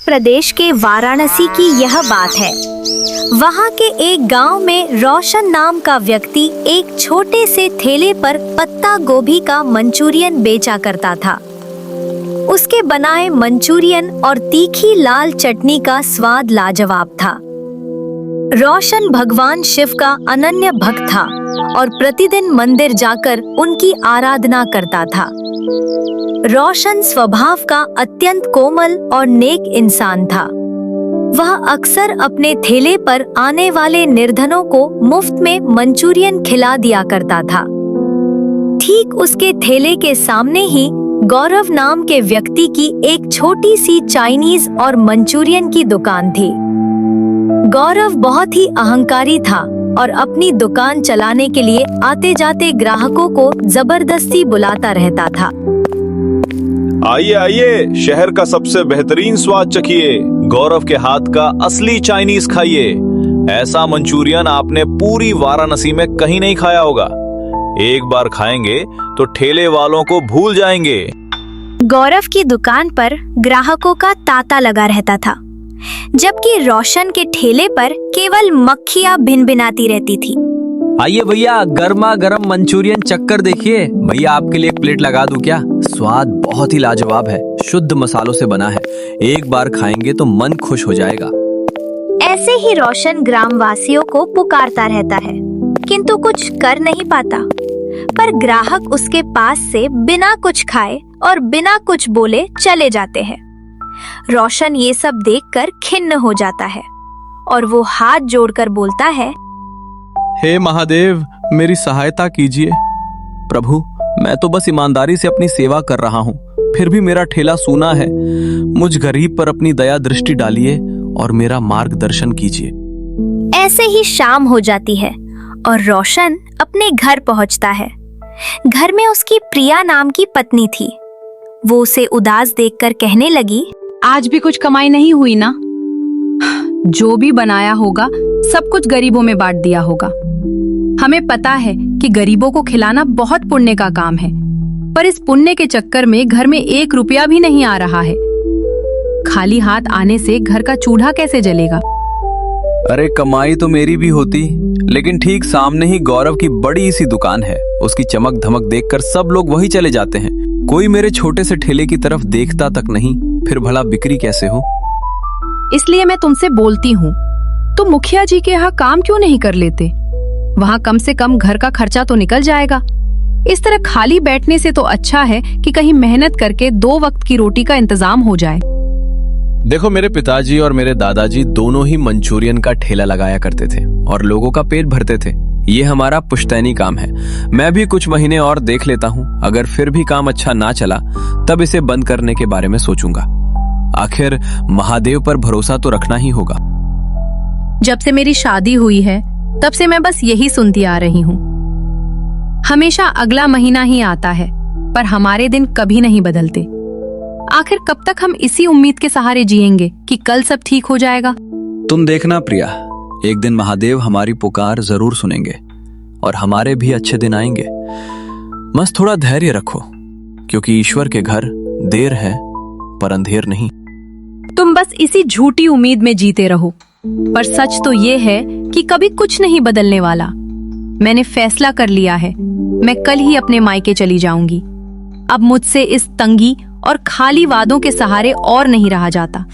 प्रदेश के वाराणसी की यह बात है। वहाँ के एक गांव में रोशन नाम का व्यक्ति एक छोटे से ठेले पर पत्ता गोभी का मंचूरियन बेचा करता था। उसके बनाए मंचूरियन और तीखी लाल चटनी का स्वाद लाजवाब था। रोशन भगवान शिव का अनन्य भक्त था और प्रतिदिन मंदिर जाकर उनकी आराधना करता था। रोशन स्वभाव का अत्यंत कोमल और नेक इंसान था। वह अक्सर अपने ठेले पर आने वाले निर्धनों को मुफ्त में मंचूरियन खिला दिया करता था। ठीक उसके ठेले के सामने ही गौरव नाम के व्यक्ति की एक छोटी सी चाइनीज और मंचूरियन की दुकान थी। गौरव बहुत ही अहंकारी था और अपनी दुकान चलाने के लिए आते जाते ग्राहकों को जबरदस्ती बुलाता रहता था। आइए आइए, शहर का सबसे बेहतरीन स्वाद चखिए, गौरव के हाथ का असली चाइनीज खाइए। ऐसा मंचूरियन आपने पूरी वाराणसी में कहीं नहीं खाया होगा। एक बार खाएंगे तो ठेले वालों को भूल जाएंगे। गौरव की दुकान पर ग्राहकों का तांता लगा रहता था, जबकि रोशन के ठेले पर केवल मक्खियां भिनभिनाती रहती थी। आइए भैया, गर्मा गर्म मंचूरियन चक्कर देखिए। भैया आपके लिए एक प्लेट लगा दूं क्या? स्वाद बहुत ही लाजवाब है, शुद्ध मसालों से बना है। एक बार खाएंगे तो मन खुश हो जाएगा। ऐसे ही रोशन ग्रामवासियों को पुकारता रहता है, किंतु कुछ कर नहीं पाता। पर ग्राहक उसके पास से बिना कुछ खाए और बिना कुछ बोले चले जाते हैं। रोशन ये सब देखकर खिन्न हो जाता है और वो हाथ जोड़कर बोलता है, हे महादेव, मेरी सहायता कीजिए। प्रभु, मैं तो बस ईमानदारी से अपनी सेवा कर रहा हूँ, फिर भी मेरा ठेला सूना है। मुझ गरीब पर अपनी दया दृष्टि डालिए और मेरा मार्गदर्शन कीजिए। ऐसे ही शाम हो जाती है और रोशन अपने घर पहुँचता है। घर में उसकी प्रिया नाम की पत्नी थी। वो उसे उदास देखकर कहने लगी, आज भी कुछ कमाई नहीं हुई ना? जो भी बनाया होगा सब कुछ गरीबों में बांट दिया होगा। हमें पता है कि गरीबों को खिलाना बहुत पुण्य का काम है, पर इस पुण्य के चक्कर में घर में 1 रुपया भी नहीं आ रहा है। खाली हाथ आने से घर का चूल्हा कैसे जलेगा? अरे कमाई तो मेरी भी होती, लेकिन ठीक सामने ही गौरव की बड़ी सी दुकान है। उसकी चमक धमक देखकर सब लोग वही चले जाते हैं। कोई मेरे छोटे से ठेले की तरफ देखता तक नहीं, फिर भला बिक्री कैसे हो? इसलिए मैं तुमसे बोलती हूँ, तुम मुखिया जी के यहाँ काम क्यों नहीं कर लेते? वहाँ कम से कम घर का खर्चा तो निकल जाएगा। इस तरह खाली बैठने से तो अच्छा है कि कहीं मेहनत करके 2 वक्त की रोटी का इंतजाम हो जाए। देखो, मेरे पिताजी और मेरे दादाजी दोनों ही मंचूरियन का ठेला लगाया करते थे और लोगों का पेट भरते थे। ये हमारा पुश्तैनी काम है। मैं भी कुछ महीने और देख लेता हूँ। अगर फिर भी काम अच्छा ना चला तब इसे बंद करने के बारे में सोचूंगा। आखिर महादेव पर भरोसा तो रखना ही होगा। जब से मेरी शादी हुई है तब से मैं बस यही सुनती आ रही हूँ। हमेशा अगला महीना ही आता है, पर हमारे दिन कभी नहीं बदलते। आखिर कब तक हम इसी उम्मीद के सहारे जिएंगे कि कल सब ठीक हो जाएगा? तुम देखना प्रिया, एक दिन महादेव हमारी पुकार जरूर सुनेंगे और हमारे भी अच्छे दिन आएंगे। बस थोड़ा धैर्य रखो, क्योंकि ईश्वर के घर देर है पर अंधेर नहीं। तुम बस इसी झूठी उम्मीद में जीते रहो, पर सच तो ये है कि कभी कुछ नहीं बदलने वाला। मैंने फैसला कर लिया है, मैं कल ही अपने मायके चली जाऊंगी। अब मुझसे इस तंगी और खाली वादों के सहारे और नहीं रहा जाता।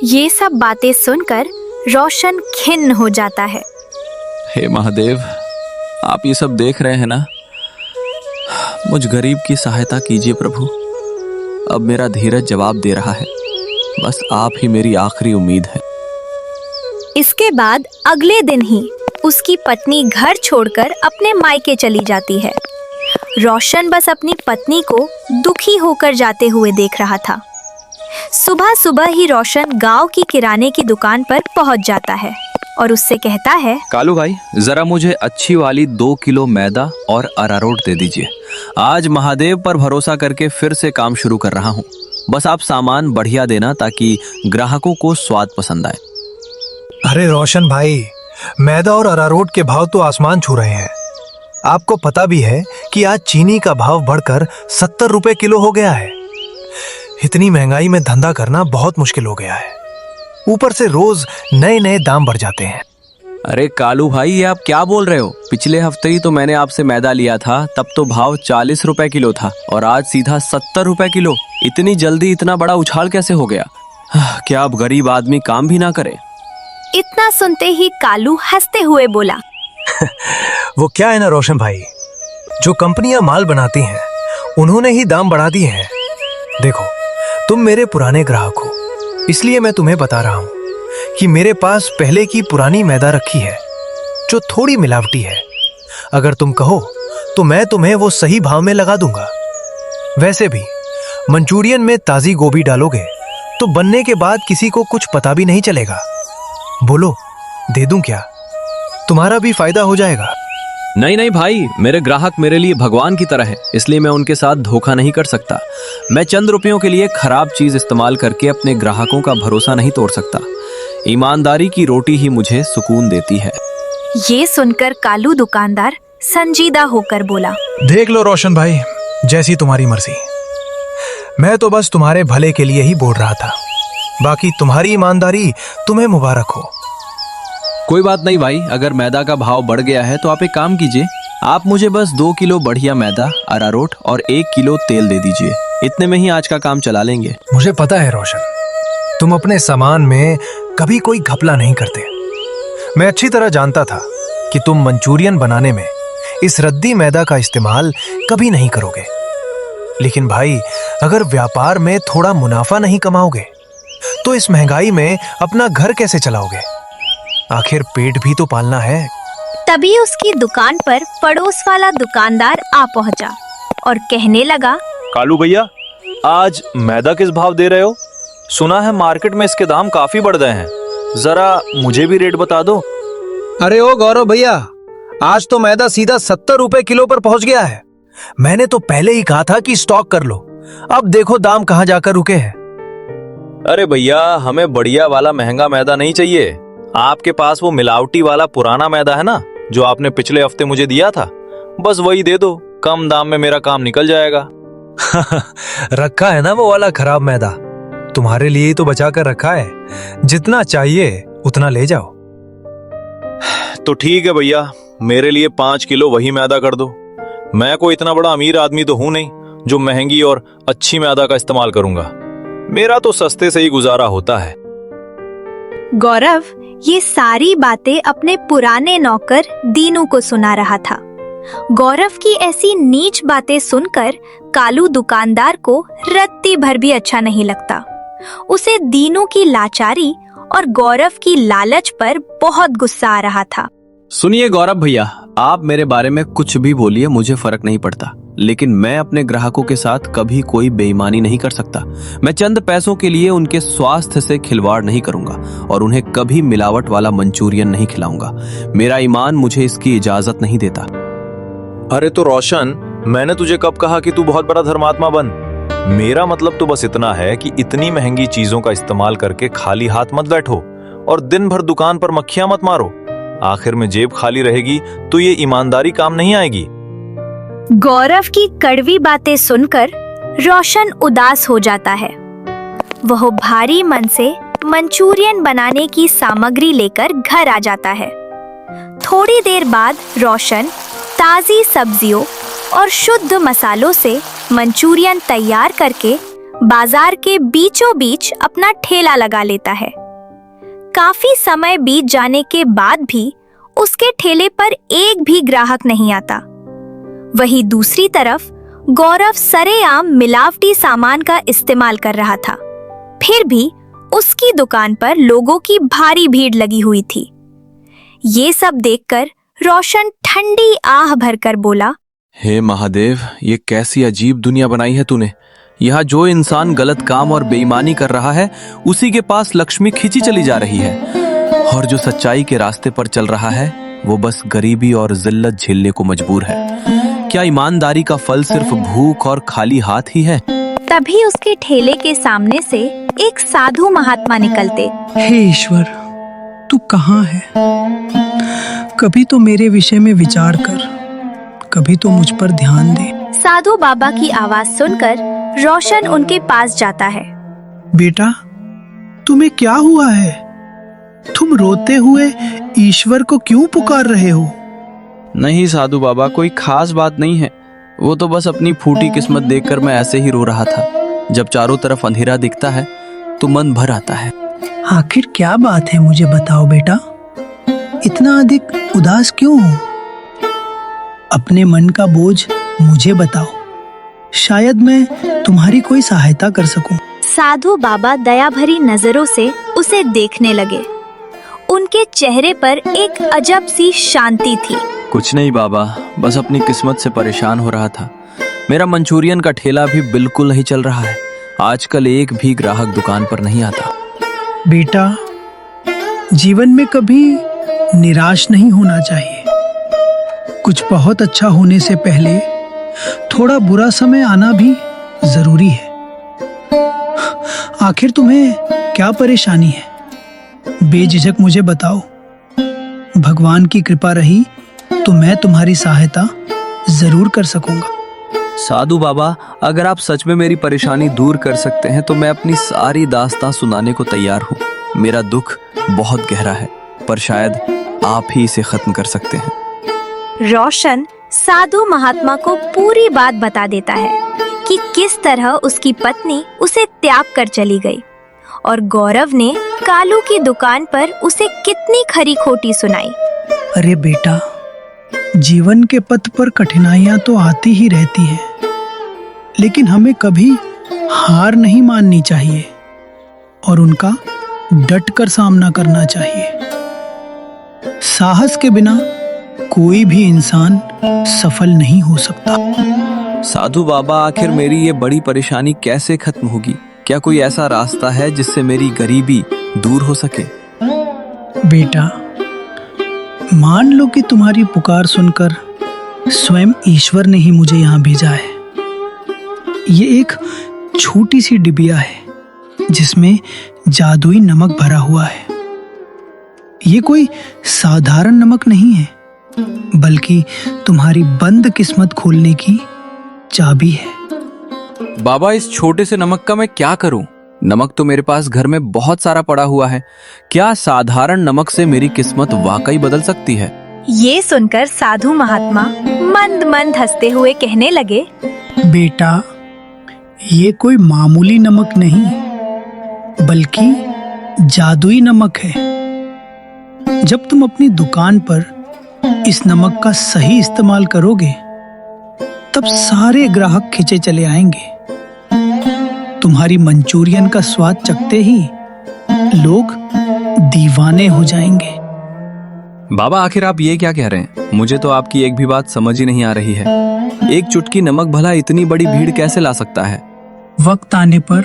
ये सब बातें सुनकर रोशन खिन्न हो जाता है। हे महादेव, आप ये सब देख रहे हैं ना? मुझ गरीब की सहायता कीजिए प्रभु। अब मेरा धीरज जवाब दे रहा है। बस आप ही मेरी आखिरी उम्मीद है। इसके बाद अगले दिन ही उसकी पत्नी घर छोड़कर अपने मायके चली जाती है। रोशन बस अपनी पत्नी को दुखी होकर जाते हुए देख रहा था। सुबह सुबह ही रोशन गांव की किराने की दुकान पर पहुंच जाता है और उससे कहता है, कालू भाई, जरा मुझे अच्छी वाली 2 किलो मैदा और अरारोट दे दीजिए। आज महादेव पर भरोसा करके फिर से काम शुरू कर रहा हूँ। बस आप सामान बढ़िया देना ताकि ग्राहकों को स्वाद पसंद आए। अरे रोशन भाई, मैदा और अरारोट के भाव तो आसमान छू रहे हैं। आपको पता भी है कि आज चीनी का भाव बढ़कर 70 रुपए किलो हो गया है। इतनी महंगाई में धंधा करना बहुत मुश्किल हो गया है। ऊपर से रोज नए नए दाम बढ़ जाते हैं। अरे कालू भाई, ये आप क्या बोल रहे हो? पिछले हफ्ते ही तो मैंने आपसे मैदा लिया था, तब तो भाव 40 रुपए किलो था और आज सीधा 70 रुपए किलो। इतनी जल्दी इतना बड़ा उछाल कैसे हो गया? क्या अब गरीब आदमी काम भी ना करे? इतना सुनते ही कालू हंसते हुए बोला, वो क्या है ना रोशन भाई, जो कंपनियां माल बनाती हैं उन्होंने ही दाम बढ़ा दिए हैं। देखो, तुम मेरे पुराने ग्राहक हो, इसलिए मैं तुम्हें बता रहा हूं कि मेरे पास पहले की पुरानी मैदा रखी है जो थोड़ी मिलावटी है। अगर तुम कहो तो मैं तुम्हें वो सही भाव में लगा दूंगा। वैसे भी मंचूरियन में ताजी गोभी डालोगे तो बनने के बाद किसी को कुछ पता भी नहीं चलेगा। बोलो, दे दूं क्या? तुम्हारा भी फायदा हो जाएगा। नहीं नहीं भाई, मेरे ग्राहक मेरे लिए भगवान की तरह है, इसलिए मैं उनके साथ धोखा नहीं कर सकता। मैं चंद रुपयों के लिए खराब चीज इस्तेमाल करके अपने ग्राहकों का भरोसा नहीं तोड़ सकता। ईमानदारी की रोटी ही मुझे सुकून देती है। ये सुनकर कालू दुकानदार संजीदा होकर बोला, देख लो रोशन भाई, जैसी तुम्हारी मर्जी। मैं तो बस तुम्हारे भले के लिए ही बोल रहा था। बाकी तुम्हारी ईमानदारी तुम्हें मुबारक हो। कोई बात नहीं भाई, अगर मैदा का भाव बढ़ गया है तो आप एक काम कीजिए, आप मुझे बस 2 किलो बढ़िया मैदा, अरारोट और 1 किलो तेल दे दीजिए। इतने में ही आज का काम चला लेंगे। मुझे पता है रोशन, तुम अपने सामान में कभी कोई घपला नहीं करते। मैं अच्छी तरह जानता था कि तुम मंचूरियन बनाने में इस रद्दी मैदा का इस्तेमाल कभी नहीं करोगे। लेकिन भाई, अगर व्यापार में थोड़ा मुनाफा नहीं कमाओगे तो इस महंगाई में अपना घर कैसे चलाओगे? आखिर पेट भी तो पालना है। तभी उसकी दुकान पर पड़ोस वाला दुकानदार आ पहुंचा और कहने लगा, कालू भैया, आज मैदा किस भाव दे रहे हो? सुना है मार्केट में इसके दाम काफी बढ़ गए हैं, जरा मुझे भी रेट बता दो। अरे ओ गौरव भैया, आज तो मैदा सीधा 70 रुपए किलो पर पहुंच गया है। मैंने तो पहले ही कहा था कि स्टॉक कर लो। अब देखो दाम कहां जाकर रुके हैं। अरे भैया, हमें बढ़िया वाला महंगा मैदा नहीं चाहिए। आपके पास वो मिलावटी वाला पुराना मैदा है ना, जो आपने पिछले हफ्ते मुझे दिया था, बस वही दे दो। कम दाम में मेरा काम निकल जाएगा। रखा है ना वो वाला खराब मैदा, तुम्हारे लिए ही तो बचा कर रखा है। जितना चाहिए उतना ले जाओ। तो ठीक है भैया, मेरे लिए 5 किलो वही मैदा कर दो। मैं कोई इतना बड़ा अमीर आदमी तो हूं नहीं जो महंगी और अच्छी मैदा का इस्तेमाल करूंगा। मेरा तो सस्ते से ही गुजारा होता है। गौरव ये सारी बातें अपने पुराने नौकर दीनू को सुना रहा था। गौरव की ऐसी नीच बातें सुनकर कालू दुकानदार को रत्ती भर भी अच्छा नहीं लगता। उसे दीनू की लाचारी और गौरव की लालच पर बहुत गुस्सा आ रहा था। सुनिए गौरव भैया, आप मेरे बारे में कुछ भी बोलिए, मुझे फर्क नहीं पड़ता, लेकिन मैं अपने ग्राहकों के साथ कभी कोई बेईमानी नहीं कर सकता। मैं चंद पैसों के लिए उनके स्वास्थ्य से खिलवाड़ नहीं करूंगा और उन्हें कभी मिलावट वाला मंचूरियन नहीं खिलाऊंगा। मेरा ईमान मुझे इसकी इजाजत नहीं देता। अरे तो रोशन, मैंने तुझे कब कहा कि तू बहुत बड़ा धर्मात्मा बन? मेरा मतलब तो बस इतना है कि इतनी महंगी चीजों का इस्तेमाल करके खाली हाथ मत बैठो और दिन भर दुकान पर मक्खियां मत मारो। आखिर में जेब खाली रहेगी तो ये ईमानदारी काम नहीं आएगी। गौरव की कड़वी बातें सुनकर रोशन उदास हो जाता है। वह भारी मन से मंचूरियन बनाने की सामग्री लेकर घर आ जाता है। थोड़ी देर बाद रोशन ताजी सब्जियों और शुद्ध मसालों से मंचूरियन तैयार करके बाजार के बीचों बीच अपना ठेला लगा लेता है। काफी समय बीत जाने के बाद भी उसके ठेले पर एक भी ग्राहक नहीं आता। वहीं दूसरी तरफ गौरव सरेआम मिलावटी सामान का इस्तेमाल कर रहा था, फिर भी उसकी दुकान पर लोगों की भारी भीड़ लगी हुई थी। ये सब देखकर रोशन ठंडी आह भरकर बोला, हे महादेव, ये कैसी अजीब दुनिया बनाई है तूने। यहाँ जो इंसान गलत काम और बेईमानी कर रहा है उसी के पास लक्ष्मी खींची चली जा रही है, और जो सच्चाई के रास्ते पर चल रहा है वो बस गरीबी और जिल्लत झेलने को मजबूर है। क्या ईमानदारी का फल सिर्फ भूख और खाली हाथ ही है? तभी उसके ठेले के सामने से एक साधु महात्मा निकलते। हे ईश्वर, तू कहाँ है? कभी तो मेरे विषय में विचार कर, कभी तो मुझ पर ध्यान दे। साधु बाबा की आवाज सुनकर रोशन उनके पास जाता है। बेटा, तुम्हें क्या हुआ है? तुम रोते हुए ईश्वर को क्यों पुकार रहे हो? नहीं साधु बाबा, कोई खास बात नहीं है। वो तो बस अपनी फूटी किस्मत देखकर मैं ऐसे ही रो रहा था। जब चारों तरफ अंधेरा दिखता है तो मन भर आता है। आखिर क्या बात है, मुझे बताओ बेटा। इतना अधिक उदास क्यों हो? अपने मन का बोझ मुझे बताओ, शायद मैं तुम्हारी कोई सहायता कर सकूं। साधु बाबा दया भरी नजरों से उसे देखने लगे। उनके चेहरे पर एक अजब सी शांति थी। कुछ नहीं बाबा, बस अपनी किस्मत से परेशान हो रहा था। मेरा मंचूरियन का ठेला भी बिल्कुल नहीं चल रहा है। आजकल एक भी ग्राहक दुकान पर नहीं आता। बेटा, जीवन में कभी निराश नहीं होना चाहिए। कुछ बहुत अच्छा होने से पहले थोड़ा बुरा समय आना भी जरूरी है। आखिर तुम्हें क्या परेशानी है? बेझिझक मुझे बताओ। भगवान की कृपा रही तो मैं तुम्हारी सहायता जरूर कर सकूंगा। साधु बाबा, अगर आप सच में मेरी परेशानी दूर कर सकते हैं तो मैं अपनी सारी दास्तां सुनाने को तैयार हूँ। मेरा दुख बहुत गहरा है, पर शायद आप ही इसे खत्म कर सकते हैं। रोशन साधु महात्मा को पूरी बात बता देता है कि किस तरह उसकी पत्नी उसे त्याग कर चली गई और गौरव ने कालू की दुकान पर उसे कितनी खरी खोटी सुनाई। अरे बेटा, जीवन के पथ पर कठिनाइयां तो आती ही रहती हैं, लेकिन हमें कभी हार नहीं माननी चाहिए और उनका डट कर सामना करना चाहिए। साहस के बिना कोई भी इंसान सफल नहीं हो सकता। साधु बाबा, आखिर मेरी ये बड़ी परेशानी कैसे खत्म होगी? क्या कोई ऐसा रास्ता है जिससे मेरी गरीबी दूर हो सके? बेटा, मान लो कि तुम्हारी पुकार सुनकर स्वयं ईश्वर ने ही मुझे यहाँ भेजा है। ये एक छोटी सी डिबिया है जिसमें जादुई नमक भरा हुआ है। ये कोई साधारण नमक नहीं है, बल्कि तुम्हारी बंद किस्मत खोलने की चाबी है। बाबा, इस छोटे से नमक का मैं क्या करूं? नमक तो मेरे पास घर में बहुत सारा पड़ा हुआ है। क्या साधारण नमक से मेरी किस्मत वाकई बदल सकती है? ये सुनकर साधु महात्मा मंद मंद हंसते हुए कहने लगे, बेटा, ये कोई मामूली नमक नहीं, बल्कि जादुई नमक है। जब तुम अपनी दुकान पर इस नमक का सही इस्तेमाल करोगे, तब सारे ग्राहक खिंचे चले आएंगे। तुम्हारी मंचूरियन का स्वाद चखते ही लोग दीवाने हो जाएंगे। बाबा, आखिर आप ये क्या कह रहे हैं? मुझे तो आपकी एक भी बात समझ ही नहीं आ रही है। एक चुटकी नमक भला इतनी बड़ी भीड़ कैसे ला सकता है? वक्त आने पर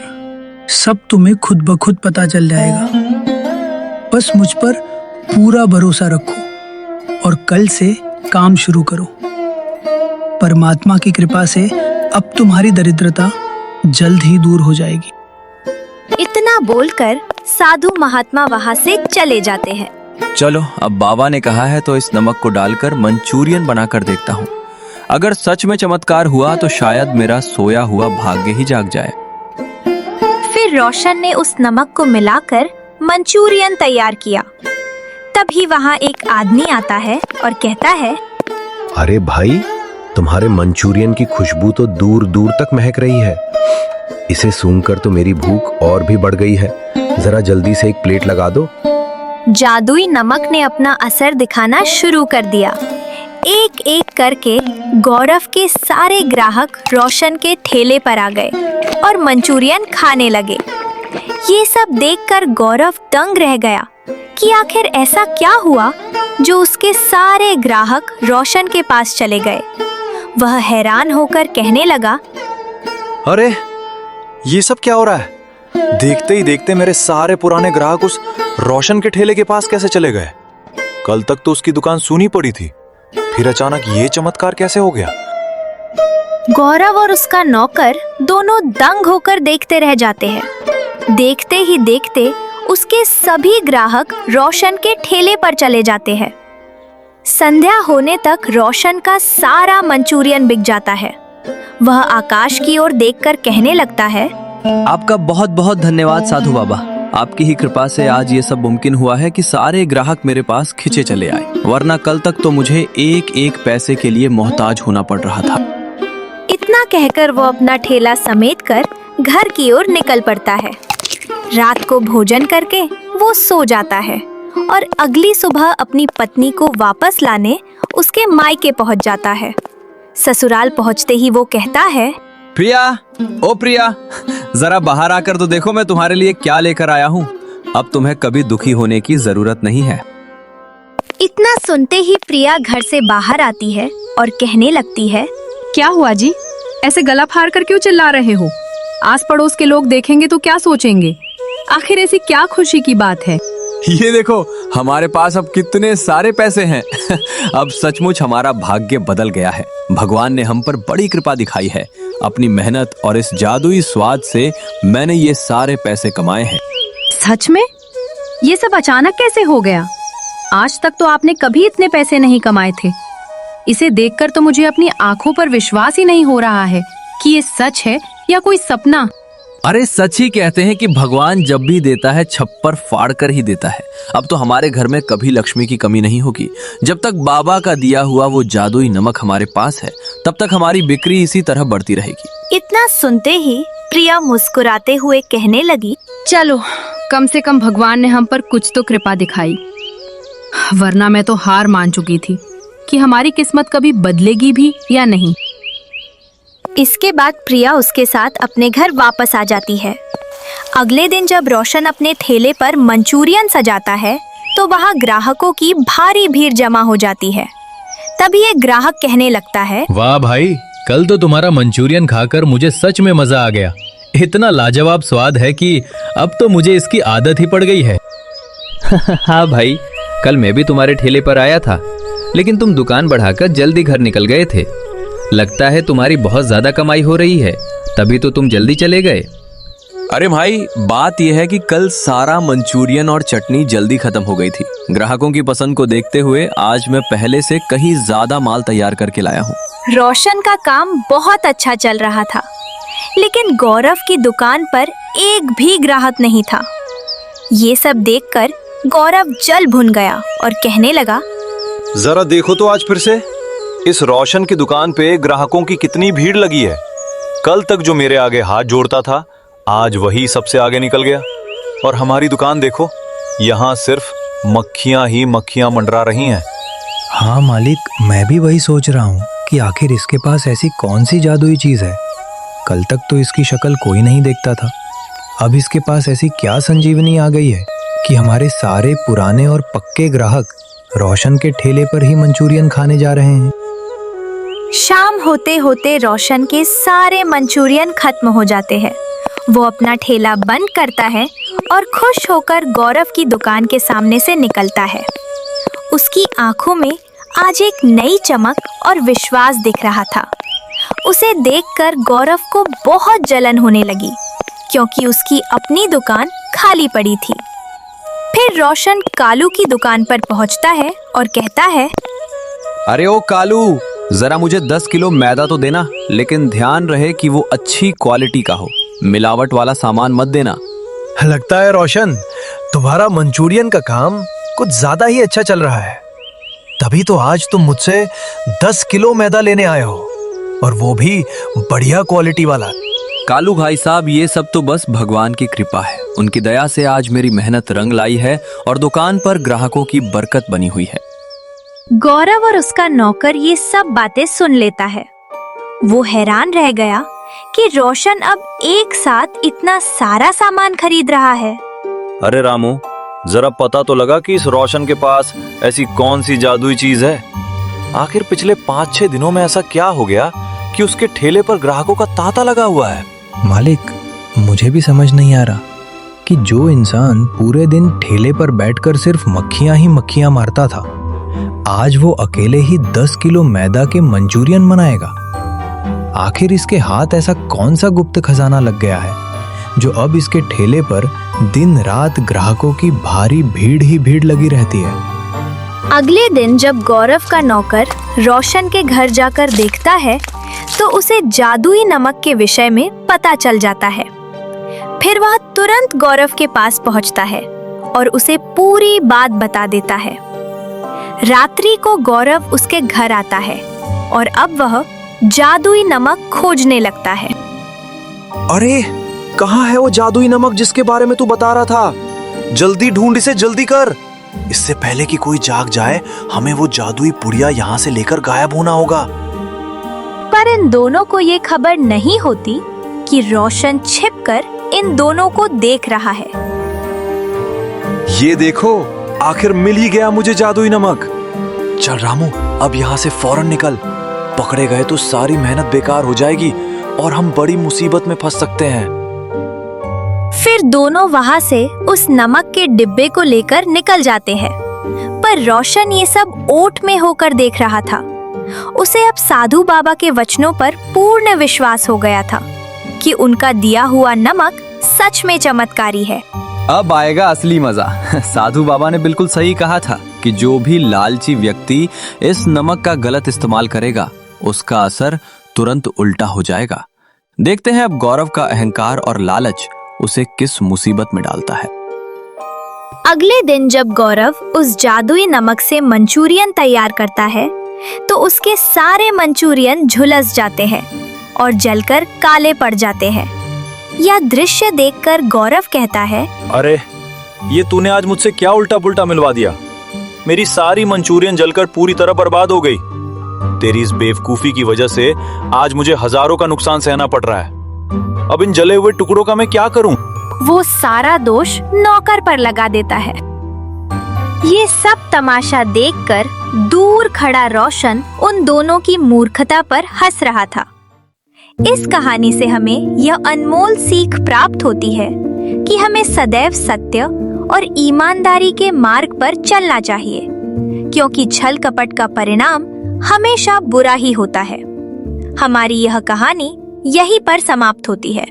सब तुम्हें खुद ब खुद पता चल जाएगा। बस मुझ पर पूरा भरोसा रखो और कल से काम शुरू करो। परमात्मा की कृपा से अब तुम्हारी दरिद्रता जल्द ही दूर हो जाएगी। इतना बोलकर साधु महात्मा वहां से चले जाते हैं। चलो, अब बाबा ने कहा है तो इस नमक को डालकर मंचूरियन बनाकर देखता हूँ। अगर सच में चमत्कार हुआ तो शायद मेरा सोया हुआ भाग्य ही जाग जाए। फिर रोशन ने उस नमक को मिलाकर मंचूरियन तैयार किया। तभी वहाँ एक आदमी आता है और कहता है, अरे भाई, तुम्हारे मंचूरियन की खुशबू तो दूर दूर तक महक रही है। इसे सूंघकर तो मेरी भूख और भी बढ़ गई है। जरा जल्दी से एक प्लेट लगा दो। जादुई नमक ने अपना असर दिखाना शुरू कर दिया। एक एक करके गौरव के सारे ग्राहक रोशन के ठेले पर आ गए और मंचूरियन खाने लगे। ये सब देखकर गौरव दंग रह गया कि आखिर ऐसा क्या हुआ जो उसके सारे ग्राहक रोशन के पास चले गए। वह हैरान होकर कहने लगा, अरे ये सब क्या हो रहा है? देखते ही देखते मेरे सारे पुराने ग्राहक उस रोशन के ठेले के पास कैसे चले गए? कल तक तो उसकी दुकान सूनी पड़ी थी, फिर अचानक ये चमत्कार कैसे हो गया? गौरव और उसका नौकर दोनों दंग होकर देखते रह जाते हैं। देखते ही देखते उसके सभी ग्राहक रोशन के ठेले पर चले जाते हैं। संध्या होने तक रोशन का सारा मंचूरियन बिक जाता है वह आकाश की ओर देखकर कहने लगता है, आपका बहुत बहुत धन्यवाद साधु बाबा। आपकी ही कृपा से आज ये सब मुमकिन हुआ है कि सारे ग्राहक मेरे पास खिंचे चले आए, वरना कल तक तो मुझे एक एक पैसे के लिए मोहताज होना पड़ रहा था। इतना कहकर वो अपना ठेला समेट कर घर की ओर निकल पड़ता है। रात को भोजन करके वो सो जाता है और अगली सुबह अपनी पत्नी को वापस लाने उसके मायके पहुंच जाता है। ससुराल पहुंचते ही वो कहता है, प्रिया, ओ प्रिया, जरा बाहर आकर तो देखो मैं तुम्हारे लिए क्या लेकर आया हूँ। अब तुम्हें कभी दुखी होने की जरूरत नहीं है। इतना सुनते ही प्रिया घर से बाहर आती है और कहने लगती है, क्या हुआ जी? ऐसे गला फाड़ कर क्यों चिल्ला रहे हो? आस पड़ोस के लोग देखेंगे तो क्या सोचेंगे? आखिर ऐसी क्या खुशी की बात है? ये देखो, हमारे पास अब कितने सारे पैसे हैं। अब सचमुच हमारा भाग्य बदल गया है। भगवान ने हम पर बड़ी कृपा दिखाई है। अपनी मेहनत और इस जादुई स्वाद से मैंने ये सारे पैसे कमाए हैं। सच में? ये सब अचानक कैसे हो गया? आज तक तो आपने कभी इतने पैसे नहीं कमाए थे। इसे देखकर तो मुझे अपनी आंखों पर विश्वास ही नहीं हो रहा है कि ये सच है या कोई सपना। अरे सच ही कहते हैं कि भगवान जब भी देता है छप्पर फाड़ कर ही देता है। अब तो हमारे घर में कभी लक्ष्मी की कमी नहीं होगी। जब तक बाबा का दिया हुआ वो जादुई नमक हमारे पास है, तब तक हमारी बिक्री इसी तरह बढ़ती रहेगी। इतना सुनते ही प्रिया मुस्कुराते हुए कहने लगी, चलो, कम से कम भगवान ने हम पर कुछ तो कृपा दिखाई, वरना मैं तो हार मान चुकी थी कि हमारी किस्मत कभी बदलेगी भी या नहीं। इसके बाद प्रिया उसके साथ अपने घर वापस आ जाती है। अगले दिन जब रोशन अपने ठेले पर मंचूरियन सजाता है तो वहाँ ग्राहकों की भारी भीड़ जमा हो जाती है। तभी एक ग्राहक कहने लगता है, वाह भाई, कल तो तुम्हारा मंचूरियन खाकर मुझे सच में मजा आ गया। इतना लाजवाब स्वाद है कि अब तो मुझे इसकी आदत ही पड़ गई है। हाँ भाई, कल मैं भी तुम्हारे ठेले पर आया था, लेकिन तुम दुकान बढ़ाकर जल्दी घर निकल गए थे। लगता है तुम्हारी बहुत ज्यादा कमाई हो रही है, तभी तो तुम जल्दी चले गए। अरे भाई, बात यह है कि कल सारा मंचूरियन और चटनी जल्दी खत्म हो गई थी। ग्राहकों की पसंद को देखते हुए आज मैं पहले से कहीं ज्यादा माल तैयार करके लाया हूँ। रोशन का काम बहुत अच्छा चल रहा था, लेकिन गौरव की दुकान पर एक भी ग्राहक नहीं था। ये सब देखकर गौरव जल भुन गया और कहने लगा, जरा देखो तो आज फिर से इस रोशन की दुकान पे ग्राहकों की कितनी भीड़ लगी है। कल तक जो मेरे आगे हाथ जोड़ता था, आज वही सबसे आगे निकल गया। और हमारी दुकान देखो, यहाँ सिर्फ मक्खियां ही मक्खियां मंडरा रही हैं। हाँ मालिक, मैं भी वही सोच रहा हूँ कि आखिर इसके पास ऐसी कौन सी जादुई चीज है। कल तक तो इसकी शक्ल कोई नहीं देखता था, अब इसके पास ऐसी क्या संजीवनी आ गई है कि हमारे सारे पुराने और पक्के ग्राहक रोशन के ठेले पर ही मंचूरियन खाने जा रहे हैं। शाम होते होते रोशन के सारे मंचूरियन खत्म हो जाते हैं। वो अपना ठेला बंद करता है और खुश होकर गौरव की दुकान के सामने से निकलता है। उसकी आंखों में आज एक नई चमक और विश्वास दिख रहा था। उसे देखकर गौरव को बहुत जलन होने लगी, क्योंकि उसकी अपनी दुकान खाली पड़ी थी। फिर रोशन कालू की दुकान पर पहुंचता है और कहता है, अरे ओ कालू, जरा मुझे 10 किलो मैदा तो देना, लेकिन ध्यान रहे कि वो अच्छी क्वालिटी का हो, मिलावट वाला सामान मत देना। लगता है रोशन, तुम्हारा मंचूरियन का काम कुछ ज्यादा ही अच्छा चल रहा है। तभी तो आज तुम मुझसे 10 किलो मैदा लेने आए हो, और वो भी बढ़िया क्वालिटी वाला। कालू भाई साहब, ये सब तो बस भगवान की कृपा है। उनकी दया से आज मेरी मेहनत रंग लाई है और दुकान पर ग्राहकों की बरकत बनी हुई है। गौरव और उसका नौकर ये सब बातें सुन लेता है। वो हैरान रह गया कि रोशन अब एक साथ इतना सारा सामान खरीद रहा है। अरे रामू, जरा पता तो लगा कि इस रोशन के पास ऐसी कौन सी जादुई चीज है। आखिर पिछले 5-6 दिनों में ऐसा क्या हो गया कि उसके ठेले पर ग्राहकों का तांता लगा हुआ है। मालिक, मुझे भी समझ नहीं आ रहा कि जो इंसान पूरे दिन ठेले पर बैठकर सिर्फ मक्खियां ही मक्खियां मारता था, आज वो अकेले ही 10 किलो मैदा के मंचूरियन बनाएगा। आखिर इसके हाथ ऐसा कौन सा गुप्त खजाना लग गया है जो अब इसके ठेले पर दिन रात ग्राहकों की भारी भीड़ ही भीड़ लगी रहती है। अगले दिन जब गौरव का नौकर रोशन के घर जाकर देखता है तो उसे जादुई नमक के विषय में पता चल जाता है। फिर वह तुरंत गौरव के पास पहुंचता है और उसे पूरी बात बता देता है। रात्रि को गौरव उसके घर आता है और अब वह जादुई नमक खोजने लगता है। अरे कहाँ है वो जादुई नमक जिसके बारे में तू बता रहा था? जल्दी ढूंढ इसे, जल्दी कर। इससे पहले कि कोई जाग जाए, हमें वो जादुई पुड़िया यहाँ से लेकर गायब होना होगा। पर इन दोनों को ये खबर नहीं होती कि रोशन छिपकर इन दोनों को देख रहा है। ये देखो, आखिर मिल ही गया मुझे जादुई नमक। चल रामू, अब यहाँ से फौरन निकल। पकड़े गए तो सारी मेहनत बेकार हो जाएगी और हम बड़ी मुसीबत में फंस सकते हैं। फिर दोनों वहां से उस नमक के डिब्बे को लेकर निकल जाते हैं। पर रोशन ये सब ओट में होकर देख रहा था। उसे अब साधु बाबा के वचनों पर पूर्ण विश्वास हो गया था कि उनका दिया हुआ नमक सच में चमत्कारी है। अब आएगा असली मजा। साधु बाबा ने बिल्कुल सही कहा था कि जो भी लालची व्यक्ति इस नमक का गलत इस्तेमाल करेगा, उसका असर तुरंत उल्टा हो जाएगा। देखते हैं अब गौरव का अहंकार और लालच उसे किस मुसीबत में डालता है। अगले दिन जब गौरव उस जादुई नमक से मंचूरियन तैयार करता है तो उसके सारे मंचूरियन झुलस जाते हैं और जलकर काले पड़ जाते हैं। यह दृश्य देखकर गौरव कहता है, अरे ये तूने आज मुझसे क्या उल्टा पुल्टा मिलवा दिया। मेरी सारी मंचूरियन जलकर पूरी तरह बर्बाद हो गई। तेरी इस बेवकूफी की वजह से आज मुझे हजारों का नुकसान सहना पड़ रहा है। अब इन जले हुए टुकड़ों का मैं क्या करूं? वो सारा दोष नौकर पर लगा देता है। ये सब तमाशा देखकर दूर खड़ा रोशन उन दोनों की मूर्खता पर हंस रहा था। इस कहानी से हमें यह अनमोल सीख प्राप्त होती है कि हमें सदैव सत्य और ईमानदारी के मार्ग पर चलना चाहिए, क्योंकि छल कपट का परिणाम हमेशा बुरा ही होता है। हमारी यह कहानी यहीं पर समाप्त होती है।